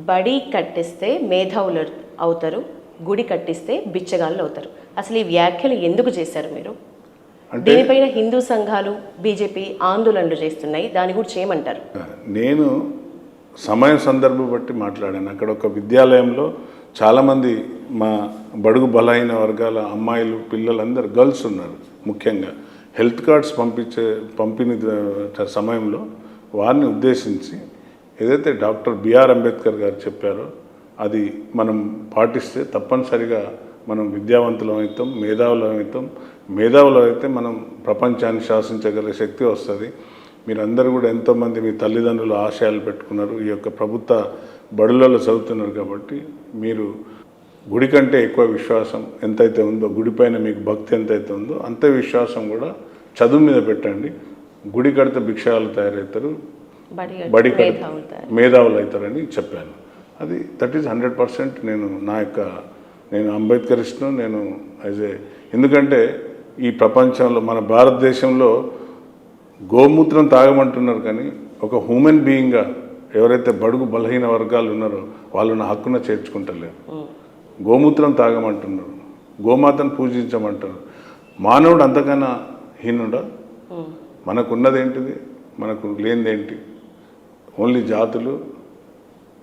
బడి కట్టిస్తే మేధావులు అవుతారు, గుడి కట్టిస్తే బిచ్చగాళ్ళు అవుతారు. అసలు ఈ వ్యాఖ్యలు ఎందుకు చేశారు మీరు? దీనిపైన హిందూ సంఘాలు బీజేపీ ఆందోళనలు చేస్తున్నాయి, దాని గురించి ఏమంటారు? నేను సమయం సందర్భం బట్టి మాట్లాడాను. అక్కడ ఒక విద్యాలయంలో చాలామంది మా బడుగు బలహీన వర్గాల అమ్మాయిలు పిల్లలందరూ గర్ల్స్ ఉన్నారు. ముఖ్యంగా హెల్త్ కార్డ్స్ పంపిణీ సమయంలో వారిని ఉద్దేశించి ఏదైతే డాక్టర్ బిఆర్ అంబేద్కర్ గారు చెప్పారో అది మనం పాటిస్తే తప్పనిసరిగా మనం విద్యావంతులం అవుతాం, మేధావులం అయితే మనం ప్రపంచాన్ని శాసించగల శక్తి వస్తుంది. మీరందరూ కూడా ఎంతోమంది మీ తల్లిదండ్రులు ఆశయాలు పెట్టుకున్నారు, ఈ యొక్క ప్రభుత్వ బడులలో చదువుతున్నారు. కాబట్టి మీరు గుడి కంటే ఎక్కువ విశ్వాసం ఎంతైతే ఉందో, గుడిపైన మీకు భక్తి ఎంతైతే ఉందో అంతే విశ్వాసం కూడా చదువు మీద పెట్టండి. గుడి కడితే భిక్షాలు తయారవుతారు, బడి మేధావులు అవుతారని చెప్పాను. అది దట్ ఈజ్ 100%. నేను అంబేద్కరిస్ట్ను. నేను ఎందుకంటే ఈ ప్రపంచంలో మన భారతదేశంలో గోమూత్రం తాగమంటున్నారు, కానీ ఒక హ్యూమన్ బీయింగ్గా ఎవరైతే బడుగు బలహీన వర్గాలు ఉన్నారో వాళ్ళని హక్కున చేర్చుకుంటలేరు. గోమూత్రం తాగమంటున్నారు, గోమాతను పూజించమంటారు. మానవుడు అంతకన్నా హీనుడా? మనకున్నదేంటిది, మనకు లేనిదేంటి? ఓన్లీ జాతులు,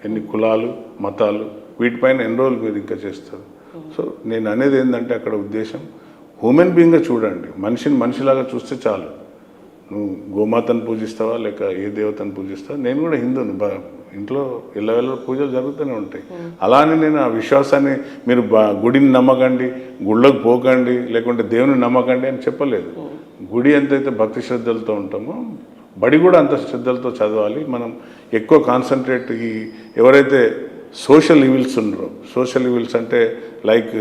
ఎన్ని కులాలు, మతాలు, వీటిపైన ఎన్ని రోజులు మీరు ఇంకా చేస్తారు? సో నేను అనేది ఏంటంటే అక్కడ ఉద్దేశం హ్యూమన్ బీయింగ్గా చూడండి. మనిషిని మనిషిలాగా చూస్తే చాలు. నువ్వు గోమాతను పూజిస్తావా లేక ఏ దేవతను పూజిస్తావా? నేను కూడా హిందువుని, ఇంట్లో ఇళ్ళ పూజలు జరుగుతూనే ఉంటాయి. అలానే నేను ఆ విశ్వాసాన్ని మీరు గుడిని నమ్మకండి, గుళ్ళకు పోకండి, లేకుంటే దేవుని నమ్మకండి అని చెప్పలేదు. గుడి ఎంతైతే భక్తి శ్రద్ధలతో ఉంటామో బడి కూడా అంత శ్రద్ధలతో చదవాలి. మనం ఎక్కువ కాన్సన్ట్రేట్ ఎవరైతే సోషల్ ఈవిల్స్ ఉన్నారో, సోషల్ ఈవిల్స్ అంటే లైక్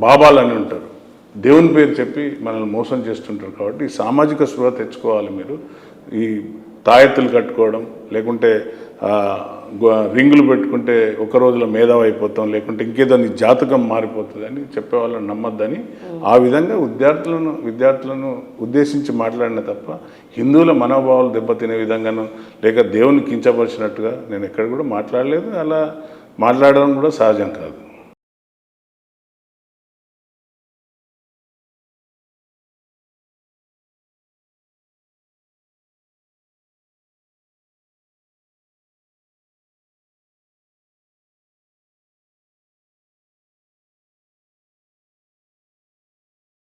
బాబాలు అని ఉంటారు, దేవుని పేరు చెప్పి మనల్ని మోసం చేస్తుంటారు. కాబట్టి ఈ సామాజిక స్పృహ తెచ్చుకోవాలి. మీరు ఈ తాయెత్తులు కట్టుకోవడం, లేకుంటే రింగులు పెట్టుకుంటే ఒక రోజులో మేధావి అయిపోతాం, లేకుంటే ఇంకేదో నీ జాతకం మారిపోతుంది అని చెప్పేవాళ్ళని నమ్మద్దని ఆ విధంగా విద్యార్థులను ఉద్దేశించి మాట్లాడిన తప్ప హిందువుల మనోభావాలు దెబ్బతినే విధంగాను లేక దేవుని కించపరిచినట్టుగా నేను ఎక్కడ కూడా మాట్లాడలేదు. అలా మాట్లాడడం కూడా సహజం కాదు.